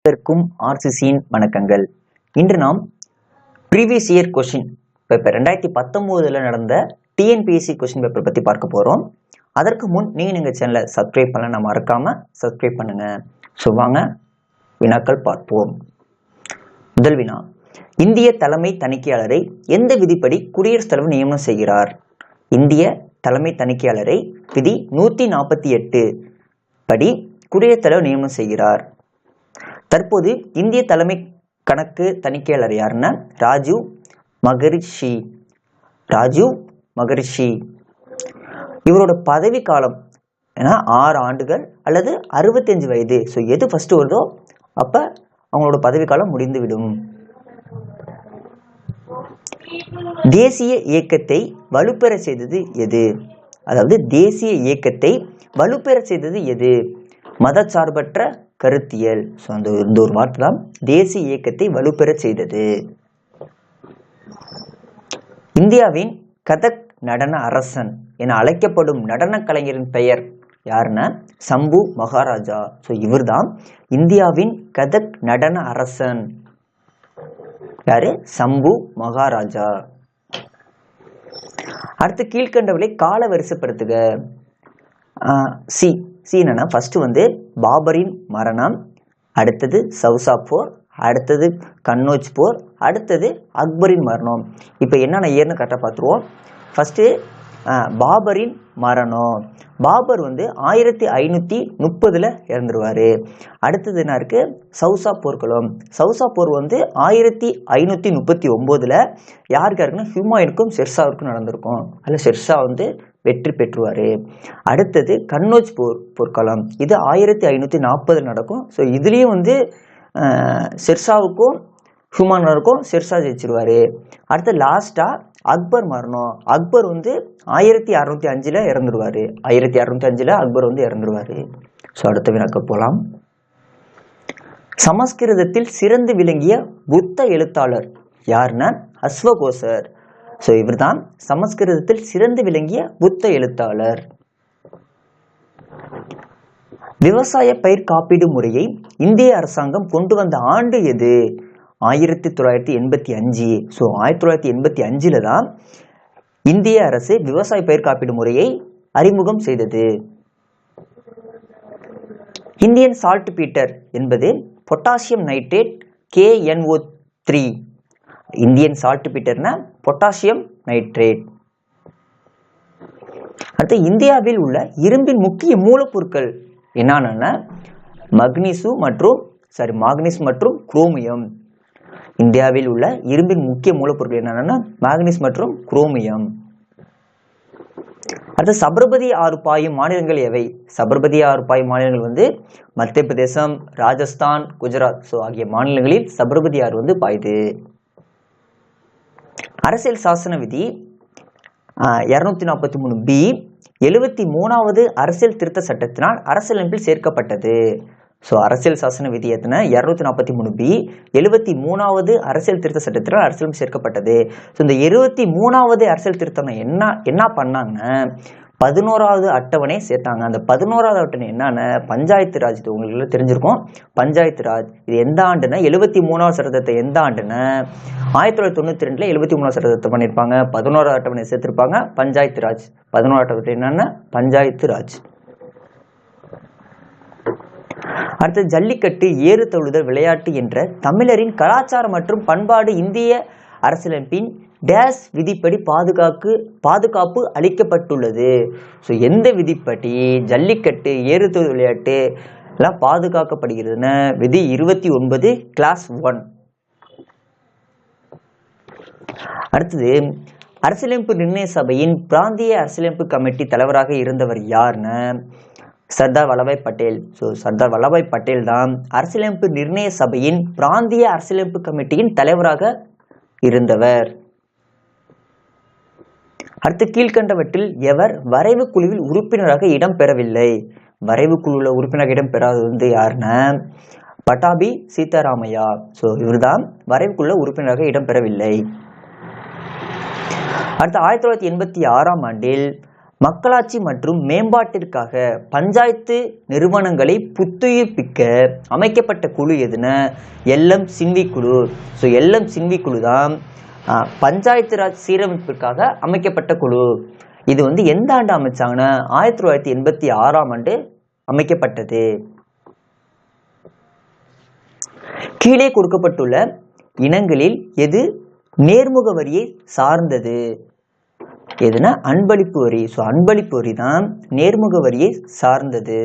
அனைவருக்கும் ஆர்சிசியின் வணக்கங்கள். இன்று நாம் ப்ரீவியஸ் இயர் கொஸ்டின் பேப்பர் 2019 நடந்த டிஎன்பிஎஸ்சி கொஸ்டின் பேப்பர் பற்றி பார்க்க போகிறோம். அதற்கு முன் நீங்கள் சேனலை சப்ஸ்கிரைப் பண்ண மறக்காம சப்ஸ்கிரைப் பண்ணுங்க. ஸோ வாங்க வினாக்கள் பார்ப்போம். முதல் வினா, இந்திய தலைமை தணிக்கையாளரை எந்த விதிப்படி குடியரசுத் தலைவர் நியமனம் செய்கிறார்? இந்திய தலைமை தணிக்கையாளரை விதி 148 படி குடியரசுத் தலைவர் நியமனம் செய்கிறார். தற்போது இந்திய தலைமை கணக்கு தணிக்கையாளர் யாருன்னா ராஜீவ் மகரிஷி. இவரோட பதவி காலம் 6 ஆண்டுகள் அல்லது 65 வயது. ஸோ எது ஃபர்ஸ்ட் வருதோ அப்ப அவங்களோட பதவி காலம் முடிந்துவிடும். தேசிய இயக்கத்தை வலுப்பெற செய்தது எது? அதாவது தேசிய இயக்கத்தை வலுப்பெற செய்தது எது? மதச்சார்பற்ற கருத்தியல். ஸோ அந்த ஒரு வார்த்தை தான் தேசிய இயக்கத்தை வலுப்பெற செய்தது. இந்தியாவின் கதக் நடன அரசன் என அழைக்கப்படும் நடன கலைஞரின் பெயர் யாருன்னா சம்பு மகாராஜா. ஸோ இவர் தான் இந்தியாவின் கதக் நடன அரசன். யாரு? சம்பு மகாராஜா. அடுத்து கீழ்கண்டவளை கால வரிசைப்படுத்துக. சி என்னன்னா ஃபர்ஸ்ட் பாபரின் மரணம், அடுத்தது சவுசா போர், அடுத்தது கன்னோஜ் போர், அடுத்தது அக்பரின் மரணம். இப்போ என்னென்ன ஏர்னு கரெக்டாக பார்த்துருவோம். ஃபர்ஸ்ட் பாபரின் மரணம். பாபர் 1530 இறந்துருவாரு. அடுத்தது என்ன இருக்கு? சவுசா போர்க்களம். சவுசா போர் 1539 யாருக்கு இருக்குன்னா ஹுமாயூனுக்கும் ஷெர்ஷாவுக்கும் நடந்திருக்கும். அதில் ஷெர்ஷா வெற்றி பெற்றுவாரு. அடுத்தது கன்னோஜ் போர்க்களம். இது 1540 நடக்கும். ஸோ இதுலேயும் ஷெர்ஷாவுக்கும் ஹுமாயூனுக்கும் ஷெர்ஷா ஜெயிச்சிருவாரு. அடுத்து லாஸ்டா அக்பர் மரணம். அக்பர் 1605 இறந்துருவாரு. 1605 அக்பர் இறந்துருவாரு. ஸோ அடுத்த வினாக்கு போகலாம். சமஸ்கிருதத்தில் சிறந்து விளங்கிய புத்த எழுத்தாளர் யாருன்னா அஸ்வகோசர். ஸோ இவர் தான் சமஸ்கிருதத்தில் சிறந்து விளங்கிய புத்த எழுத்தாளர். விவசாய பயிர் காப்பீடு முறையை இந்திய அரசாங்கம் கொண்டு வந்த ஆண்டு எது? 1985. ஸோ 1985 தான் இந்திய அரசு விவசாய பயிர் காப்பீடு முறையை அறிமுகம் செய்தது. இந்தியன் சால்ட் பீட்டர் என்பது பொட்டாசியம் நைட்ரேட் KNO3. இந்தியன் சால்ட் பீட்டர்னா பொட்டாசியம் நைட்ரேட். அடுத்து இந்தியாவில் உள்ள இரும்பின் முக்கிய மூலப்பொருட்கள் என்னன்னா மாங்கனீஸ் மற்றும் குரோமியம். இந்தியாவில் உள்ள இரும்பின் முக்கிய மூலப்பொருட்கள் என்னன்னா மாங்கனீஸ் மற்றும் குரோமியம். அடுத்து சபர்மதி ஆறு பாயும் மாநிலங்கள் எவை? சபர்மதி ஆறு பாயும் மாநிலங்கள் மத்திய பிரதேசம், ராஜஸ்தான், குஜராத். ஸோ ஆகிய மாநிலங்களில் சபர்மதி ஆறு பாயுது. அரசியல் சாசன விதி 243B 73வது அரசியல் திருத்த சட்டத்தினால் அரசியலமைப்பில் சேர்க்கப்பட்டது. ஸோ அரசியல் சாசன விதி எத்தனை? 243B 73வது அரசியல் திருத்த சட்டத்தினால் அரசியலமைப்பு சேர்க்கப்பட்டது. ஸோ இந்த 73வது அரசியல் திருத்தம் என்ன பண்ணாங்கன்னா 11வது அட்டவணை சேர்த்தாங்க. அந்த 11வது அட்டவணை என்னன்னா பஞ்சாயத்து ராஜ். இது உங்களுக்கு தெரிஞ்சிருக்கும். பஞ்சாயத்து ராஜ் இது எந்த ஆண்டுன்னா 73வது சட்டத்தை எந்த ஆண்டுன்னா 1992 73வது சட்டத்தை பண்ணியிருப்பாங்க. 11வது அட்டவணை சேர்த்திருப்பாங்க பஞ்சாயத்து ராஜ். 11வது அட்டவணை என்னன்னா பஞ்சாயத்து ராஜ். அடுத்து ஜல்லிக்கட்டு ஏறு தழுவுதல் விளையாட்டு என்ற தமிழரின் கலாச்சாரம் மற்றும் பண்பாடு இந்திய அரசியலமைப்பின் டேஸ் விதிப்படி பாதுகாப்பு அளிக்கப்பட்டுள்ளது. ஸோ எந்த விதிப்படி ஜல்லிக்கட்டு ஏறு தழுவுதல் விளையாட்டு எல்லாம் பாதுகாக்கப்படுகிறதுன்னு விதி 29 கிளாஸ் 1. அடுத்தது அரசியலமைப்பு நிர்ணய சபையின் பிராந்திய அரசியலமைப்பு கமிட்டி தலைவராக இருந்தவர் யாருன்னு சர்தார் வல்லபாய் பட்டேல். ஸோ சர்தார் வல்லபாய் பட்டேல் தான் அரசியலமைப்பு நிர்ணய சபையின் பிராந்திய அரசியலமைப்பு கமிட்டியின் தலைவராக இருந்தவர். அடுத்து கீழ்கண்டவற்றில் எவர் வரைவு குழுவில் உறுப்பினராக இடம் பெறவில்லை? வரைவு குழுவில் உறுப்பினராக இடம் பெறாதது யாருன்னா பட்டாபி சீதாராமையா. ஸோ இவர் தான் வரைவு குழுவில் உறுப்பினராக இடம் பெறவில்லை. அடுத்து 1986 ஆண்டில் மக்களாட்சி மற்றும் மேம்பாட்டிற்காக பஞ்சாயத்து நிறுவனங்களை புத்துயிர்ப்பிக்க அமைக்கப்பட்ட குழு எதுனா எல்எம் சின்வி குழு. ஸோ எல்எம் சின்வி குழு தான் பஞ்சாயத்து ராஜ் சீரமைப்பிற்காக அமைக்கப்பட்ட குழு. இது வந்து எந்த ஆண்டு அமைச்சாங்கன்னா 1986ஆம் ஆண்டு அமைக்கப்பட்டது. கீழே கொடுக்கப்பட்டுள்ள இனங்களில் எது நேர்முக வரியை சார்ந்தது? எதுனா அன்பளிப்பு வரி. ஸோ அன்பளிப்பு வரி தான் நேர்முக வரியை சார்ந்தது.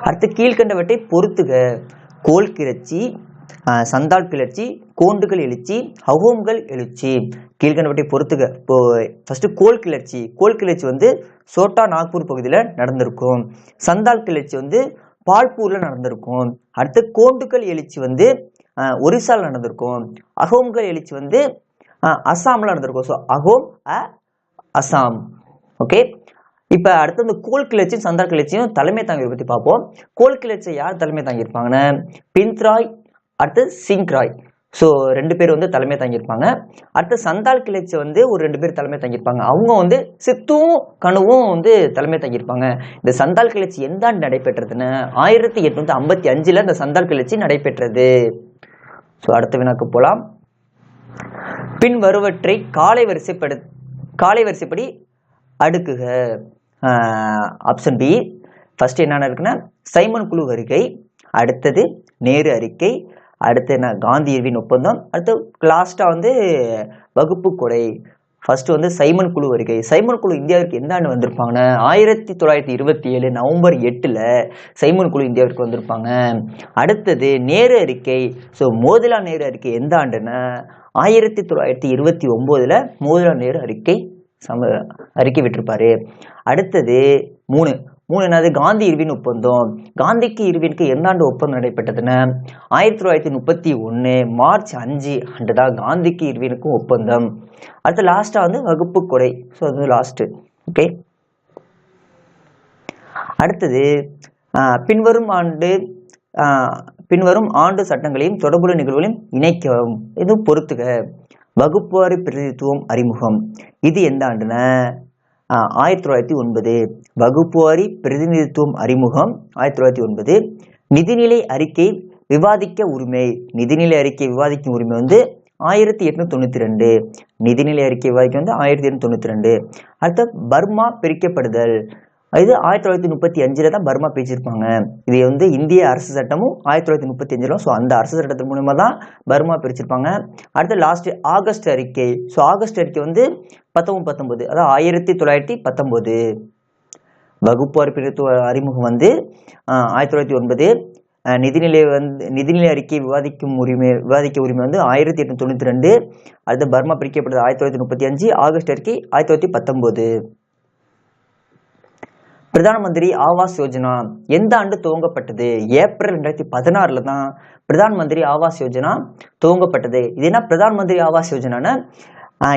அடுத்து கீழ்கண்டவற்றை பொறுத்துக. கோல் கிளர்ச்சி, சந்தால் கிளர்ச்சி, கோண்டுகள் எழுச்சி, அகோம்கள் எழுச்சி. கீழ்கண்டவற்றை பொறுத்துக. இப்போ ஃபர்ஸ்ட் கோல் கிளர்ச்சி. கோல் கிளர்ச்சி வந்து சோட்டா நாக்பூர் பகுதியில் நடந்திருக்கும். சந்தால் கிளர்ச்சி வந்து பால்பூர்ல நடந்திருக்கும். அடுத்து கோண்டுகள் எழுச்சி வந்து ஒரிசால நடந்திருக்கும். அகோம்கள் எழுச்சி வந்து அசாம்ல நடந்திருக்கும். ஸோ அகோம் அசாம். ஓகே, இப்போ அடுத்து இந்த கோல் கிளர்ச்சியும் சந்தால் கிளர்ச்சியும் தலைமை தாங்கியை பற்றி பார்ப்போம். கோல் கிளர்ச்சியை யார் தலைமை தாங்கியிருப்பாங்கன்னா பிந்த்ராய், அடுத்து சிங்ராய். ஸோ 2 பேர் வந்து தலைமை தாங்கியிருப்பாங்க. அடுத்து சந்தால் கிளர்ச்சி வந்து ஒரு 2 பேர் தலைமை தாங்கியிருப்பாங்க. அவங்க வந்து சித்துவும் கணுவும் வந்து தலைமை தாங்கியிருப்பாங்க. இந்த சந்தால் கிளர்ச்சி எந்த ஆண்டு நடைபெற்றதுன்னு 1855 இந்த சந்தால் கிளர்ச்சி நடைபெற்றது. ஸோ அடுத்த வினாக்கு போகலாம். பின் வருவற்றை காலை வரிசைப்படி அடுக்குக. Option B. ஃபர்ஸ்ட் என்னென்ன இருக்குன்னா சைமன் குழு வருகை, அடுத்தது நேரு அறிக்கை, அடுத்து என்ன காந்தி இர்வின் ஒப்பந்தம், அடுத்து லாஸ்டா வந்து வகுப்பு கொடை. ஃபர்ஸ்ட் வந்து சைமன் குழு வருகை. சைமன் குழு இந்தியாவிற்கு எந்த ஆண்டு வந்திருப்பாங்கன்னா 1927 நவம்பர் 8 சைமன் குழு இந்தியாவிற்கு வந்திருப்பாங்க. அடுத்தது நேரு அறிக்கை. ஸோ மோதிலால் நேரு அறிக்கை எந்த ஆண்டுன்னா 1929 மோதிலால் நேரு அறிக்கை விட்டிருப்பாரு. அடுத்தது 3 என்னது காந்தி இர்வின் ஒப்பந்தம். காந்திக்கு இர்வினுக்கு எந்த ஆண்டு ஒப்பந்தம் நடைபெற்றதுன்னா 1931 மார்ச் 5 அன்று தான் காந்திக்கு இர்வினுக்கும் ஒப்பந்தம். அடுத்து லாஸ்டா வந்து வகுப்பு கொடை. ஸோ அது லாஸ்ட். ஓகே, அடுத்தது பின்வரும் ஆண்டு சட்டங்களையும் தொடர்புள்ள நிகழ்வுகளையும் இணைக்கவும். இது பொறுத்துக. வகுப்புவாரி பிரதிநிதித்துவம் அறிமுகம். இது எந்த ஆண்டுன்னா 1909. வகுப்புவாரி பிரதிநிதித்துவம் அறிமுகம் 1909. நிதிநிலை அறிக்கை விவாதிக்க உரிமை. நிதிநிலை அறிக்கை விவாதிக்கும் உரிமை வந்து 1892. நிதிநிலை அறிக்கை விவாதிக்க வந்து 1892. அடுத்த பர்மா பிரிக்கப்படுதல். இது 1935 தான் பர்மா பிரிச்சிருப்பாங்க. இது வந்து இந்திய அரசு சட்டமும் 1935. ஸோ அந்த அரசு சட்டத்தின் மூலமா தான் பர்மா பிரிச்சிருப்பாங்க. அடுத்து லாஸ்ட் ஆகஸ்ட் அறிக்கை. ஸோ ஆகஸ்ட் அறிக்கை வந்து 1919, அதாவது 1919. வகுப்புவாரி பிரதிநிதித்துவ அறிமுகம் வந்து 1909. நிதிநிலை அறிக்கை விவாதிக்க உரிமை வந்து 1892. அடுத்து பர்மா பிரிக்கப்படுது 1935. ஆகஸ்ட் அறிக்கை 1919. பிரதான் மந்திரி ஆவாஸ் யோஜனா எந்த ஆண்டு துவங்கப்பட்டது? ஏப்ரல் 2016 தான் பிரதான் மந்திரி ஆவாஸ் யோஜனா துவங்கப்பட்டது. இது என்ன பிரதான் மந்திரி ஆவாஸ் யோஜனா?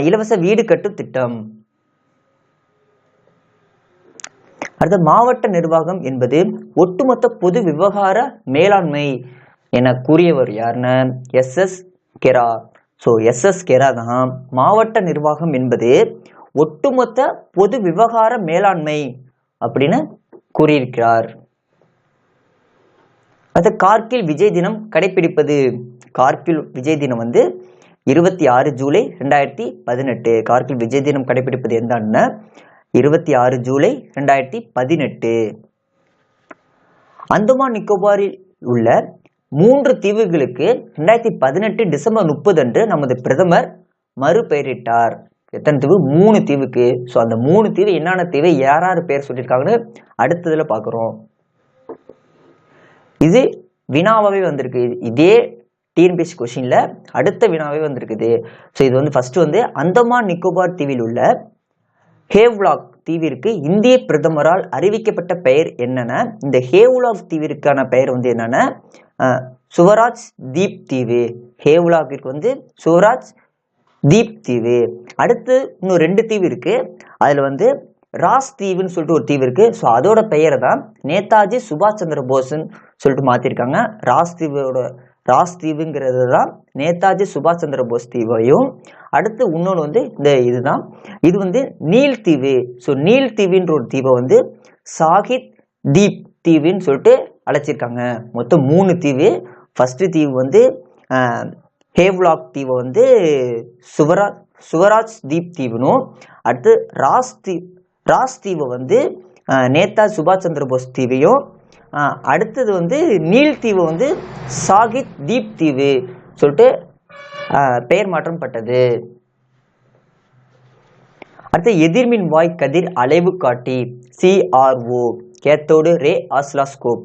இலவச வீடு கட்டும் திட்டம். அடுத்த மாவட்ட நிர்வாகம் என்பது ஒட்டுமொத்த பொது விவகார மேலாண்மை என கூறியவர் யாருன்னா SS Kera. So SS Kera தான் மாவட்ட நிர்வாகம் என்பது ஒட்டுமொத்த பொது விவகார மேலாண்மை அப்படின்னு கூறியிருக்கிறார். அது கார்கில் விஜய் தினம் கடைபிடிப்பது. கார்கில் விஜய் தினம் வந்து 26 ஜூலை 2018. கார்கில் விஜய் தினம் கடைபிடிப்பது எந்த ஆண்டுன்னா 26 ஜூலை 2018. அந்தமான் நிக்கோபாரில் உள்ள 3 தீவுகளுக்கு 2018 டிசம்பர் 30 அன்று நமது பிரதமர் மறுபெயரிட்டார். எத்தனை தீவு? 3 தீவுக்கு. ஸோ அந்த 3 தீவு என்னென்ன தீவு, யார் பேர் சொல்லியிருக்காங்கன்னு அடுத்ததுல பார்க்குறோம். இது வினாவே வந்திருக்கு. இதே டிஎன்பிஎஸ்சி கொஸ்டின்ல அடுத்த வினாவே வந்திருக்குது. ஸோ இது வந்து ஃபர்ஸ்ட் வந்து அந்தமான் நிக்கோபார் தீவில் உள்ள ஹேவ்லாக் தீவிற்கு இந்திய பிரதமரால் அறிவிக்கப்பட்ட பெயர் என்னன்னா, இந்த ஹேவ்லாக் தீவிற்கான பெயர் வந்து என்னன்னா சுவராஜ் தீப் தீவு. ஹேவ்லாக்கிற்கு வந்து சுவராஜ் தீப் தீவு. அடுத்து இன்னும் 2 தீவு இருக்கு. அதுல வந்து ராஸ் தீவுன்னு சொல்லிட்டு ஒரு தீவு இருக்கு. ஸோ அதோட பெயரை தான் நேதாஜி சுபாஷ் சந்திர போஸ்ன்னு சொல்லிட்டு மாத்திருக்காங்க. ராஸ் தீவுங்கிறது தான் நேதாஜி சுபாஷ் சந்திர போஸ் தீவையும், அடுத்து இன்னொன்று வந்து இதுதான், இது வந்து நீல் தீவு. ஸோ நீல் தீவுன்ற ஒரு தீவை வந்து சாகித் தீப் தீவுன்னு சொல்லிட்டு அழைச்சிருக்காங்க. மொத்தம் 3 தீவு. ஃபர்ஸ்ட் தீவு வந்து ஹேவ்லாக் தீவை வந்து சுவராஜ் தீப் தீவுனும், அடுத்து ராஸ் தீவை வந்து நேதாஜி சுபாஷ் சந்திர போஸ் தீவையும், அடுத்தது வந்து நீல் தீவு வந்து சாகித் தீப் தீவு சொல்லிட்டு பெயர் மாற்றம் பட்டது. அடுத்து எதிர்மின் வாய் கதிர் அலைவு காட்டி CRO கேத்தோடு ரே ஆசிலோஸ்கோப்.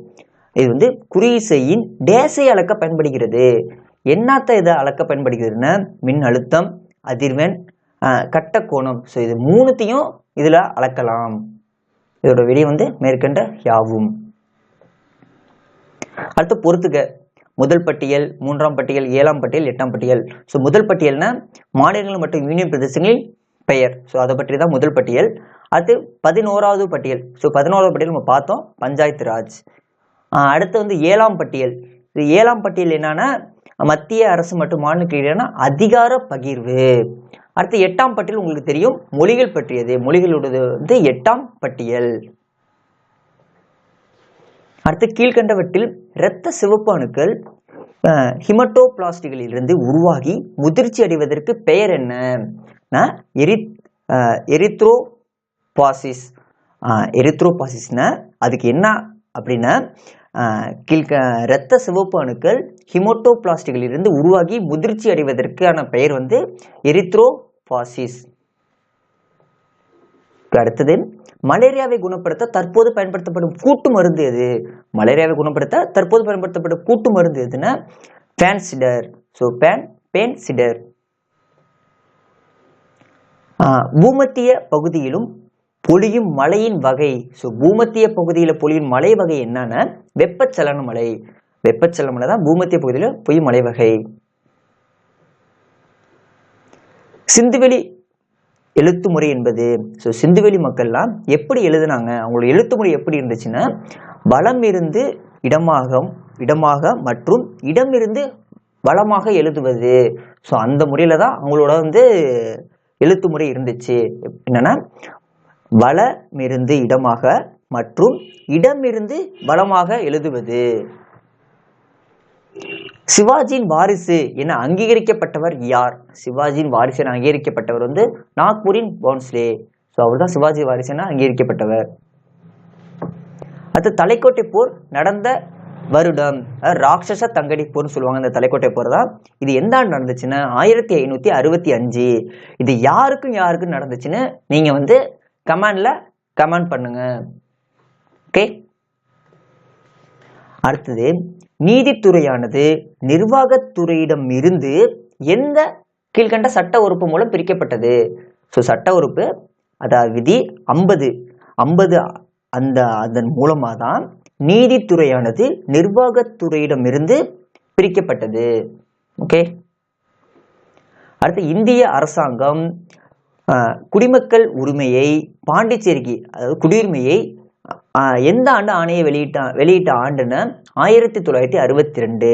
இது வந்து குறியிசையின் டேஸை அளக்க பயன்படுகிறது. என்னத்த இதை அளக்க பயன்படுகிறதுன்னா மின் அழுத்தம், அதிர்வெண், கட்ட கோணம். ஸோ இது 3த்தையும் இதுல அளக்கலாம். இதோட விடை வந்து மேற்கண்ட யாவும். அடுத்து பொறுத்துக்க. முதல் பட்டியல், 3ஆம் பட்டியல், 7ஆம் பட்டியல், 8ஆம் பட்டியல். ஸோ முதல் பட்டியல்னா மாநிலங்கள் மற்றும் யூனியன் பிரதேசங்களின் பெயர். ஸோ அதை பற்றி தான் முதல் பட்டியல். அடுத்து 11வது பட்டியல். ஸோ 11வது பட்டியல் நம்ம பார்த்தோம், பஞ்சாயத்து ராஜ். அடுத்து வந்து 7ஆம் பட்டியல். இது 7ஆம் பட்டியல் என்னன்னா மத்திய அரசு மற்றும் மாநிலங்களுக்கு இடையான அதிகார பகிர்வு. அடுத்து 8ஆம் பட்டியல் உங்களுக்கு தெரியும், மொழிகள் பற்றியது. மொழிகளோடது வந்து 8ஆம் பட்டியல். அடுத்து கீழ்கண்டவற்றில் இரத்த சிவப்பு அணுக்கள் ஹிமட்டோபிளாஸ்டிகளில் இருந்து உருவாகி முதிர்ச்சி அடைவதற்கு பெயர் என்ன? எரித்ரோபாசிஸ். எரித்ரோபாசிஸ்னா அதுக்கு என்ன அப்படின்னா இரத்த சிவப்பு அணுக்கள் ஹிமோட்டோபிளாஸ்டிகளில் இருந்து உருவாகி முதிர்ச்சி அடைவதற்கான பெயர் வந்து எரித்ரோபாசிஸ். அடுத்தது மலேரியாவை குணப்படுத்த தற்போது பயன்படுத்தப்படும் கூட்டு மருந்து எது? மலேரியாவை குணப்படுத்த தற்போது பயன்படுத்தப்படும் கூட்டு மருந்து எதுன்னா பேன்சிடர். ஸோ பேன்சிடர். பூமத்திய பகுதியிலும் பொழியும் மழையின் வகை. ஸோ பூமத்திய பகுதியில் பொழியும் மழை வகை என்னன்னா வெப்பச்சலன மழை. வெப்பச்சலன மழை தான் பூமத்திய பகுதியில் பொழியும் மழை வகை. சிந்துவெளி எழுத்து முறை என்பது, ஸோ சிந்துவெளி மக்கள்லாம் எப்படி எழுதுனாங்க, அவங்களோட எழுத்து முறை எப்படி இருந்துச்சுன்னா வலம் இருந்து இடமாக மற்றும் இடமிருந்து வளமாக எழுதுவது. ஸோ அந்த முறையில தான் அவங்களோட வந்து எழுத்து முறை இருந்துச்சு. என்னன்னா வலமிருந்து இடமாக மற்றும் இடமிருந்து வளமாக எழுதுவது. சிவாஜியின் வாரிசு என அங்கீகரிக்கப்பட்டவர் யார்? சிவாஜியின் வாரிசு என அங்கீகரிக்கப்பட்டவர் வந்து நாக்பூரின் போன்ஸ்லே. ஸோ அவர் தான் சிவாஜி வாரிசு என அங்கீகரிக்கப்பட்டவர். அடுத்து தலைக்கோட்டை போர் நடந்த வருடம், ராட்சச தங்கடி போர்னு சொல்லுவாங்க. இந்த தலைக்கோட்டை போர் தான். இது எந்த ஆண்டு நடந்துச்சுன்னா 1565. இது யாருக்கும் நடந்துச்சுன்னு நீங்க வந்து கமெண்ட் பண்ணுங்க. ஓகே. அடுத்தது நீதித்துறையானது நிர்வாகத்துறையிடம் இருந்து எந்த கீழ்கண்ட சட்ட உறுப்பு மூலம் பிரிக்கப்பட்டது? ஸோ சட்ட உறுப்பு அதாவது விதி 50 அதன் மூலமா தான் நீதித்துறையானது நிர்வாகத்துறையிடம் இருந்து பிரிக்கப்பட்டது. ஓகே. அடுத்து இந்திய அரசாங்கம் குடிமக்கள் உரிமையை பாண்டிச்சேரிக்கு, அதாவது குடியுரிமையை எந்த ஆண்டு ஆணையை வெளியிட்ட ஆண்டுன்னு 1962.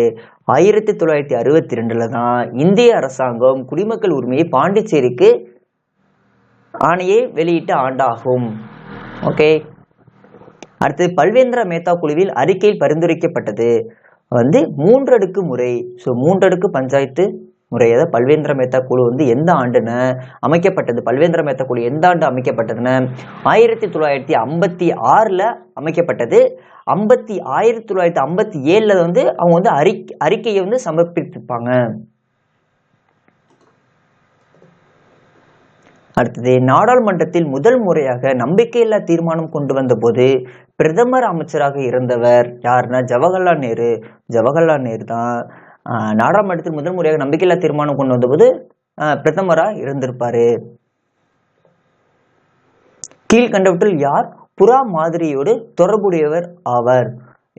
1962 தான் இந்திய அரசாங்கம் குடிமக்கள் உரிமையை பாண்டிச்சேரிக்கு ஆணையை வெளியிட்ட ஆண்டாகும். ஓகே. அடுத்து பல்வேந்திர மேத்தா குழுவில் அறிக்கையில் பரிந்துரைக்கப்பட்டது வந்து 3 அடுக்கு முறை. ஸோ 3 அடுக்கு பஞ்சாயத்து முறை. அதாவது பல்வேந்திர மேத்தா குழு வந்து எந்த ஆண்டுன்னு அமைக்கப்பட்டது? பல்வேந்திர மேத்தா குழு எந்த ஆண்டு அமைக்கப்பட்டதுன்னு 1956 அமைக்கப்பட்டது. 1957 வந்து அவங்க வந்து அறிக்கையை வந்து சமர்ப்பித்திருப்பாங்க. அடுத்தது நாடாளுமன்றத்தில் முதல் முறையாக நம்பிக்கையில்லா தீர்மானம் கொண்டு வந்த போது பிரதமர் அமைச்சராக இருந்தவர் யாருன்னா ஜவஹர்லால் நேரு. ஜவஹர்லால் நேரு தான் நாடாளுமன்றத்தில் முதல் முறையாக நம்பிக்கையில்லா தீர்மானம் கொண்டு வந்தபோது பிரதமரா இருந்திருப்பாரு. கீழ்கண்டவற்றில் யார் புறா மாதிரியோடு தொடர்புடையவர் ஆவர்?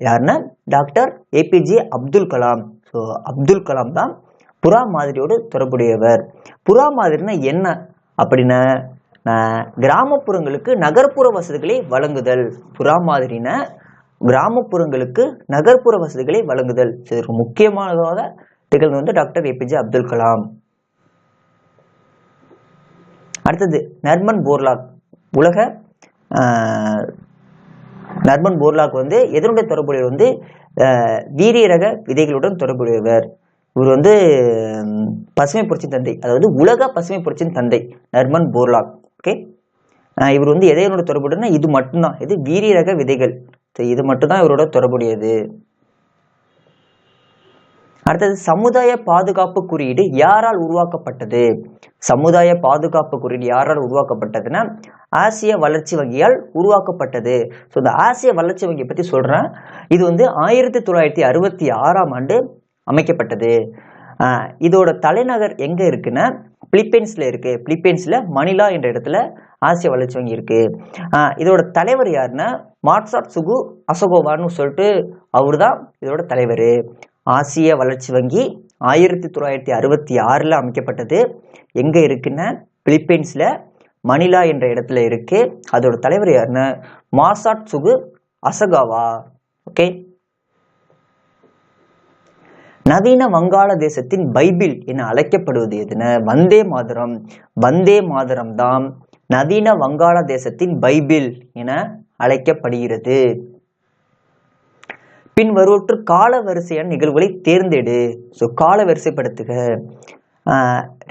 யாருன்னா doctor APJ Abdul Kalam. So Abdul Kalam தான் புறா மாதிரியோடு தொடர்புடையவர். புறா மாதிரினா என்ன அப்படின்னா கிராமப்புறங்களுக்கு நகர்ப்புற வசதிகளை வழங்குதல். புறா மாதிரின கிராமப்புறங்களுக்கு நகர்ப்புற வசதிகளை வழங்குதல். இதற்கு முக்கியமானதாக திகழ்ந்து வந்து டாக்டர் ஏபிஜே அப்துல் கலாம். அடுத்தது நர்மன் போர்லாக். உலக நர்மன் போர்லாக் வந்து எதனுடைய தொடர்புடையவர் வந்து வீரிய ரக விதைகளுடன் தொடர்புடையவர். இவர் வந்து பசுமை புரட்சி தந்தை, அதாவது உலக பசுமை புரட்சியின் தந்தை நர்மன் போர்லாக். ஓகே, இவர் வந்து எதையோட தொடர்புடையனா இது மட்டும்தான், இது வீரிய ரக விதைகள், இது மட்டும்தான் இவரோட தொடர்புடையது. அடுத்தது சமுதாய பாதுகாப்பு குறியீடு யாரால் உருவாக்கப்பட்டது? சமுதாய பாதுகாப்பு குறியீடு யாரால் உருவாக்கப்பட்டதுன்னா ஆசிய வளர்ச்சி வங்கியால் உருவாக்கப்பட்டது. ஸோ இந்த ஆசிய வளர்ச்சி வங்கியை பற்றி சொல்கிறேன். இது வந்து 1966ஆம் ஆண்டு அமைக்கப்பட்டது. இதோட தலைநகர் எங்கே இருக்குன்னா பிலிப்பைன்ஸில் இருக்குது. பிலிப்பைன்ஸில் மணிலா என்ற இடத்துல ஆசிய வளர்ச்சி வங்கி இருக்குது. இதோட தலைவர் யாருன்னா மாட்சாட்சுகு அசகோவான்னு சொல்லிட்டு அவர் தான் இதோட தலைவர். ஆசிய வளர்ச்சி வங்கி 1966 அமைக்கப்பட்டது. எங்கே இருக்குன்னா பிலிப்பைன்ஸில் மணிலா என்ற இடத்துல இருக்கு. அதோட தலைவர் யாருன்னா மாசாட்சுகு அசகாவா. ஓகே, நவீன வங்காளதேசத்தின் பைபிள் என அழைக்கப்படுவது எதுனா வந்தே மாதரம். வந்தே மாதரம் தான் நவீன வங்காளதேசத்தின் பைபிள் என அழைக்கப்படுகிறது. பின் வருவற்று கால வரிசையான நிகழ்வுகளை தேர்ந்தெடு. ஸோ கால வரிசைப்படுத்துக.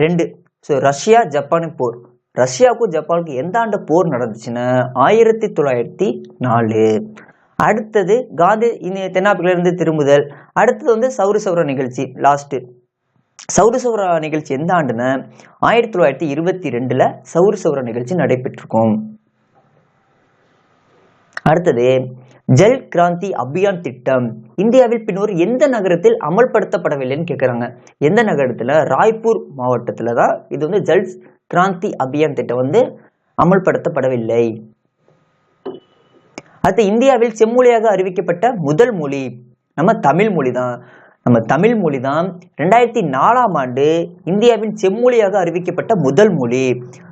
2. ஸோ ரஷ்யா ஜப்பான் போர். ரஷ்யாவுக்கும் ஜப்பானுக்கும் எந்த ஆண்டு போர் நடந்துச்சுன்னா 1904. அடுத்தது காந்தி தென்னாப்பிரிக்கிலிருந்து திரும்புதல். அடுத்தது வந்து சௌரி சௌரா நிகழ்ச்சி. லாஸ்ட் சௌரி சௌரா நிகழ்ச்சி எந்த ஆண்டுன்னா 1922 சௌரி சௌரா நிகழ்ச்சி நடைபெற்றிருக்கும். அடுத்தது ஜல் கிராந்தி அபியான் திட்டம் இந்தியாவில் பின்னொரு எந்த நகரத்தில் அமல்படுத்தப்படவில்லைன்னு கேட்குறாங்க. எந்த நகரத்தில்? ராய்ப்பூர் மாவட்டத்தில் தான் இது வந்து ஜல் கிராந்தி அபியான் திட்டம் வந்து அமல்படுத்தப்படவில்லை. அடுத்து இந்தியாவில் செம்மொழியாக அறிவிக்கப்பட்ட முதல் மொழி நம்ம தமிழ் மொழி தான். நம்ம தமிழ் மொழி தான் 2004ஆம் ஆண்டு இந்தியாவின் செம்மொழியாக அறிவிக்கப்பட்ட முதல் மொழி.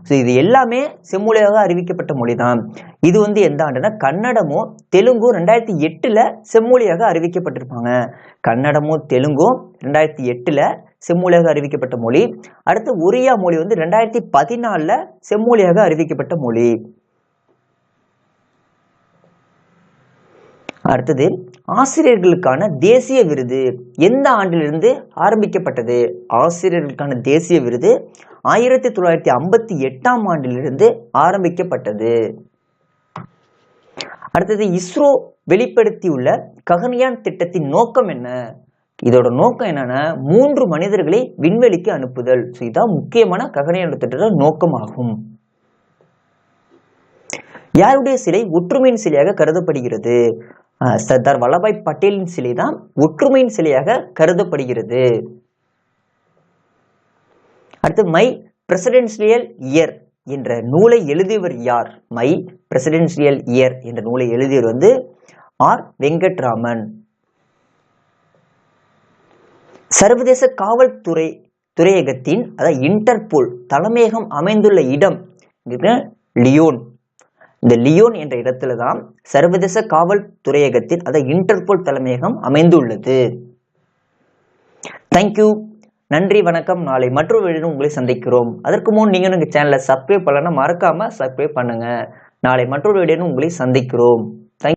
ஸோ இது எல்லாமே செம்மொழியாக அறிவிக்கப்பட்ட மொழி தான். இது வந்து எந்த ஆண்டுனா கன்னடமும் தெலுங்கும் 2008 செம்மொழியாக அறிவிக்கப்பட்டிருப்பாங்க. கன்னடமும் தெலுங்கும் 2008 செம்மொழியாக அறிவிக்கப்பட்ட மொழி. அடுத்து ஒரியா மொழி வந்து 2014 செம்மொழியாக அறிவிக்கப்பட்ட மொழி. அடுத்தது ஆசிரியர்களுக்கான தேசிய விருது எந்த ஆண்டிலிருந்து ஆரம்பிக்கப்பட்டது? ஆசிரியர்களுக்கான தேசிய விருது 1958ஆம் ஆண்டிலிருந்து ஆரம்பிக்கப்பட்டது. அடுத்தது இஸ்ரோ வெளிப்படுத்தியுள்ள ககன்யான் திட்டத்தின் நோக்கம் என்ன? இதோட நோக்கம் என்னன்னா 3 மனிதர்களை விண்வெளிக்கு அனுப்புதல். இதுதான் முக்கியமான ககன்யான் திட்டத்தோட நோக்கமாகும். யாருடைய சிலை ஒற்றுமையின் சிலையாக கருதப்படுகிறது? சர்தார் வல்லபாய் பட்டேலின் சிலை தான் ஒற்றுமையின் சிலையாக கருதப்படுகிறது. அடுத்து மை பிரசிடென்சியல் இயர் என்ற நூலை எழுதியவர் யார்? மை பிரசிடென்சியல் இயர் என்ற நூலை எழுதியவர் வந்து ஆர் வெங்கட்ராமன். சர்வதேச காவல்துறை துறையகத்தின் அதாவது இன்டர்போல் தலைமையகம் அமைந்துள்ள இடம் லியோன். இந்த லியோன் என்ற இடத்துல தான் சர்வதேச காவல் துறையகத்தின் அதாவது இன்டர்போல் தலைமையகம் அமைந்துள்ளது. தேங்க்யூ, நன்றி, வணக்கம். நாளை மற்றொரு வீடியோவில் உங்களை சந்திக்கிறோம். அதற்கு முன் நீங்க எங்க சேனலை சப்ஸ்கிரைப் பண்ணலன்னா மறக்காம சப்ஸ்கிரைப் பண்ணுங்க. நாளை மற்றொரு வீடியோவில் உங்களை சந்திக்கிறோம்.